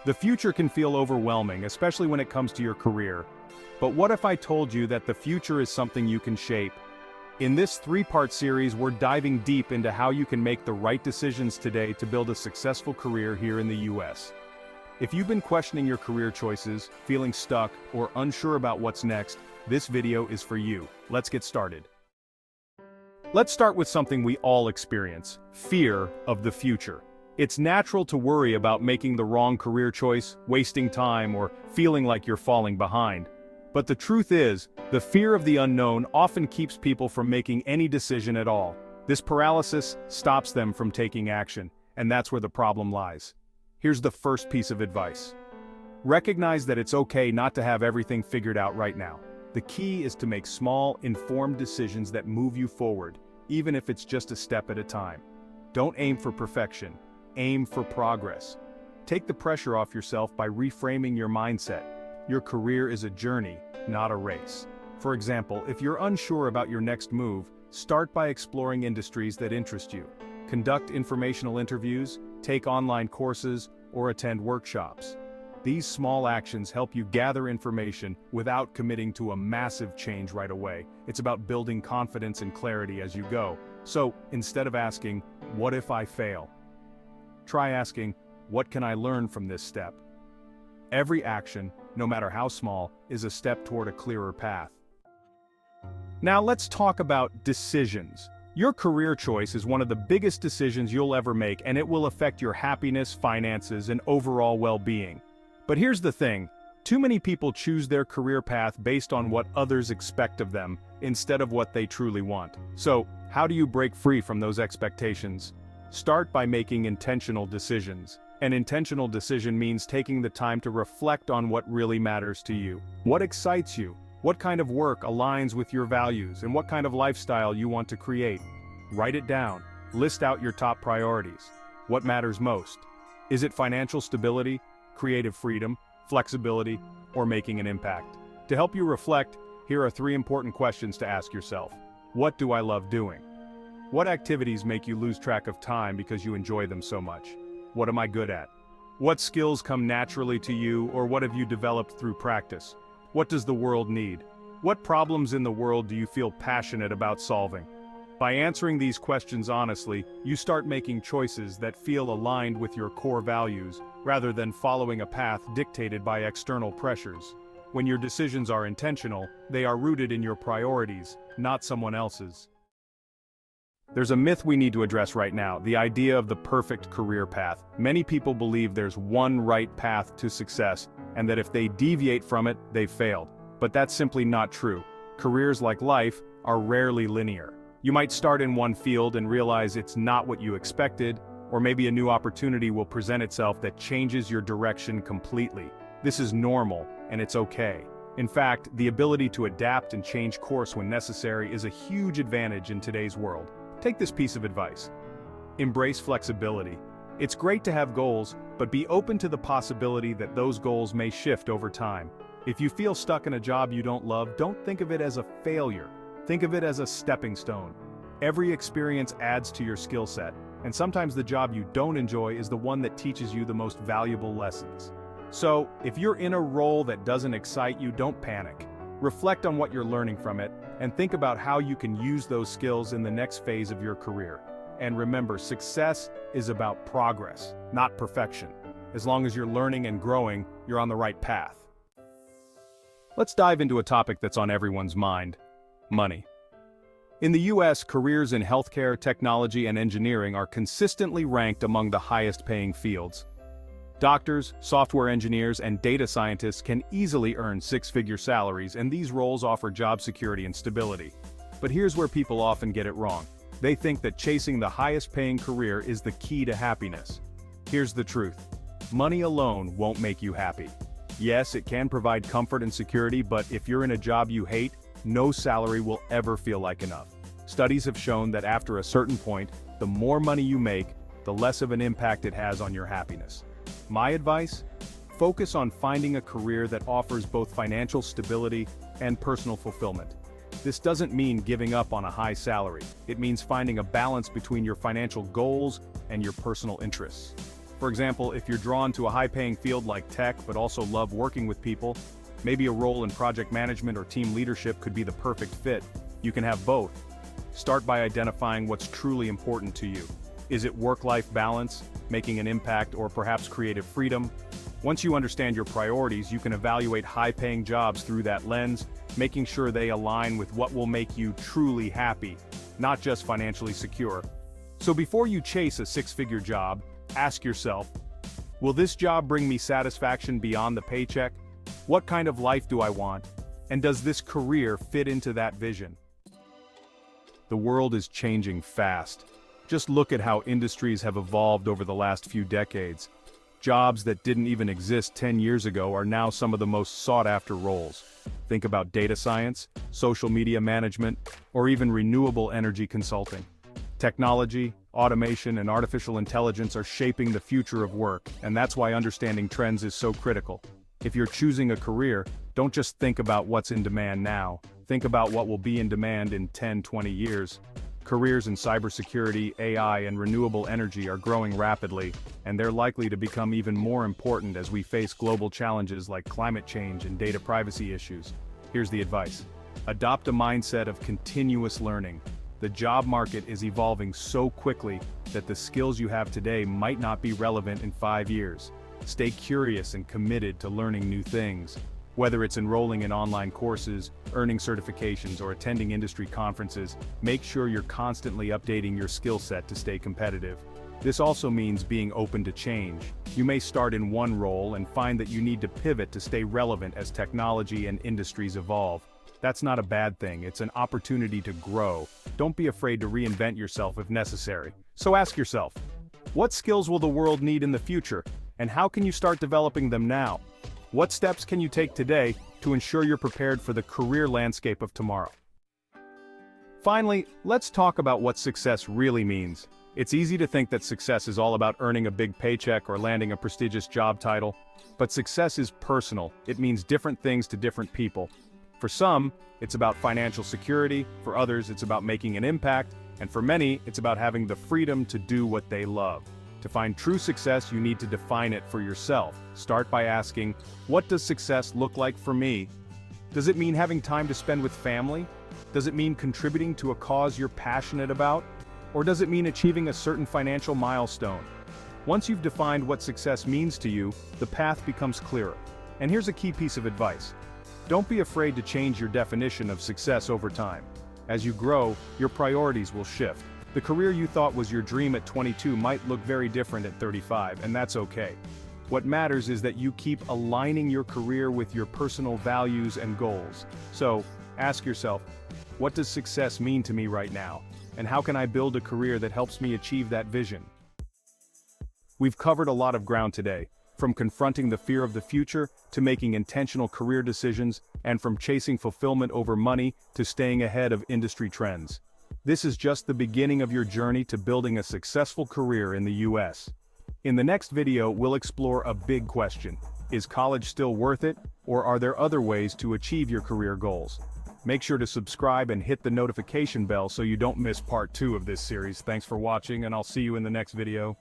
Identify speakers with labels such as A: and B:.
A: The future can feel overwhelming, especially when it comes to your career. But what if I told you that the future is something you can shape? In this three-part series, we're diving deep into how you can make the right decisions today to build a successful career here in the US. If you've been questioning your career choices, feeling stuck, or unsure about what's next, this video is for you. Let's get started. Let's start with something we all experience: fear of the future. It's natural to worry about making the wrong career choice, wasting time, or feeling like you're falling behind. But the truth is, the fear of the unknown often keeps people from making any decision at all. This paralysis stops them from taking action, and that's where the problem lies. Here's the first piece of advice. Recognize that it's okay not to have everything figured out right now. The key is to make small, informed decisions that move you forward, even if it's just a step at a time. Don't aim for perfection, aim for progress. Take the pressure off yourself by reframing your mindset. Your career is a journey, not a race. For example, if you're unsure about your next move, start by exploring industries that interest you. Conduct informational interviews, take online courses, or attend workshops. These small actions help you gather information without committing to a massive change right away. It's about building confidence and clarity as you go. So, instead of asking, "What if I fail?" try asking, "What can I learn from this step?" Every action, no matter how small, is a step toward a clearer path. Now let's talk about decisions. Your career choice is one of the biggest decisions you'll ever make, and it will affect your happiness, finances, and overall well-being. But here's the thing, too many people choose their career path based on what others expect of them, instead of what they truly want. So, how do you break free from those expectations? Start by making intentional decisions. An intentional decision means taking the time to reflect on what really matters to you. What excites you? What kind of work aligns with your values, and what kind of lifestyle you want to create? Write it down. List out your top priorities. What matters most? Is it financial stability, creative freedom, flexibility, or making an impact? To help you reflect, here are 3 important questions to ask yourself. What do I love doing? What activities make you lose track of time because you enjoy them so much? What am I good at? What skills come naturally to you, or what have you developed through practice? What does the world need? What problems in the world do you feel passionate about solving? By answering these questions honestly, you start making choices that feel aligned with your core values, rather than following a path dictated by external pressures. When your decisions are intentional, they are rooted in your priorities, not someone else's. There's a myth we need to address right now, the idea of the perfect career path. Many people believe there's one right path to success, and that if they deviate from it, they've failed. But that's simply not true. Careers, like life, are rarely linear. You might start in one field and realize it's not what you expected, or maybe a new opportunity will present itself that changes your direction completely. This is normal, and it's okay. In fact, the ability to adapt and change course when necessary is a huge advantage in today's world. Take this piece of advice. Embrace flexibility. It's great to have goals, but be open to the possibility that those goals may shift over time. If you feel stuck in a job you don't love, don't think of it as a failure. Think of it as a stepping stone. Every experience adds to your skill set, and sometimes the job you don't enjoy is the one that teaches you the most valuable lessons. So, if you're in a role that doesn't excite you, don't panic. Reflect on what you're learning from it, and think about how you can use those skills in the next phase of your career. And remember, success is about progress, not perfection. As long as you're learning and growing, you're on the right path. Let's dive into a topic that's on everyone's mind: money. In the US, careers in healthcare, technology, and engineering are consistently ranked among the highest-paying fields. Doctors, software engineers, and data scientists can easily earn 6-figure salaries, and these roles offer job security and stability. But here's where people often get it wrong. They think that chasing the highest-paying career is the key to happiness. Here's the truth. Money alone won't make you happy. Yes, it can provide comfort and security, but if you're in a job you hate, no salary will ever feel like enough. Studies have shown that after a certain point, the more money you make, the less of an impact it has on your happiness. My advice? Focus on finding a career that offers both financial stability and personal fulfillment. This doesn't mean giving up on a high salary. It means finding a balance between your financial goals and your personal interests. For example, if you're drawn to a high-paying field like tech but also love working with people, maybe a role in project management or team leadership could be the perfect fit. You can have both. Start by identifying what's truly important to you. Is it work-life balance, making an impact, or perhaps creative freedom? Once you understand your priorities, you can evaluate high-paying jobs through that lens, making sure they align with what will make you truly happy, not just financially secure. So before you chase a six-figure job, ask yourself, will this job bring me satisfaction beyond the paycheck? What kind of life do I want? And does this career fit into that vision? The world is changing fast. Just look at how industries have evolved over the last few decades. Jobs that didn't even exist 10 years ago are now some of the most sought-after roles. Think about data science, social media management, or even renewable energy consulting. Technology, automation, and artificial intelligence are shaping the future of work, and that's why understanding trends is so critical. If you're choosing a career, don't just think about what's in demand now. Think about what will be in demand in 10, 20 years. Careers in cybersecurity, AI, and renewable energy are growing rapidly, and they're likely to become even more important as we face global challenges like climate change and data privacy issues. Here's the advice. Adopt a mindset of continuous learning. The job market is evolving so quickly that the skills you have today might not be relevant in 5 years. Stay curious and committed to learning new things. Whether it's enrolling in online courses, earning certifications, or attending industry conferences, make sure you're constantly updating your skill set to stay competitive. This also means being open to change. You may start in one role and find that you need to pivot to stay relevant as technology and industries evolve. That's not a bad thing, it's an opportunity to grow. Don't be afraid to reinvent yourself if necessary. So ask yourself, what skills will the world need in the future, and how can you start developing them now? What steps can you take today to ensure you're prepared for the career landscape of tomorrow? Finally, let's talk about what success really means. It's easy to think that success is all about earning a big paycheck or landing a prestigious job title, but success is personal. It means different things to different people. For some, it's about financial security, for others it's about making an impact, and for many, it's about having the freedom to do what they love. To find true success, you need to define it for yourself. Start by asking, what does success look like for me? Does it mean having time to spend with family? Does it mean contributing to a cause you're passionate about? Or does it mean achieving a certain financial milestone? Once you've defined what success means to you, the path becomes clearer. And here's a key piece of advice. Don't be afraid to change your definition of success over time. As you grow, your priorities will shift. The career you thought was your dream at 22 might look very different at 35, and that's okay. What matters is that you keep aligning your career with your personal values and goals. So, ask yourself, what does success mean to me right now? And how can I build a career that helps me achieve that vision? We've covered a lot of ground today, from confronting the fear of the future to making intentional career decisions, and from chasing fulfillment over money to staying ahead of industry trends. This is just the beginning of your journey to building a successful career in the US. In the next video, we'll explore a big question. Is college still worth it, or are there other ways to achieve your career goals? Make sure to subscribe and hit the notification bell so you don't miss part 2 of this series. Thanks for watching, and I'll see you in the next video.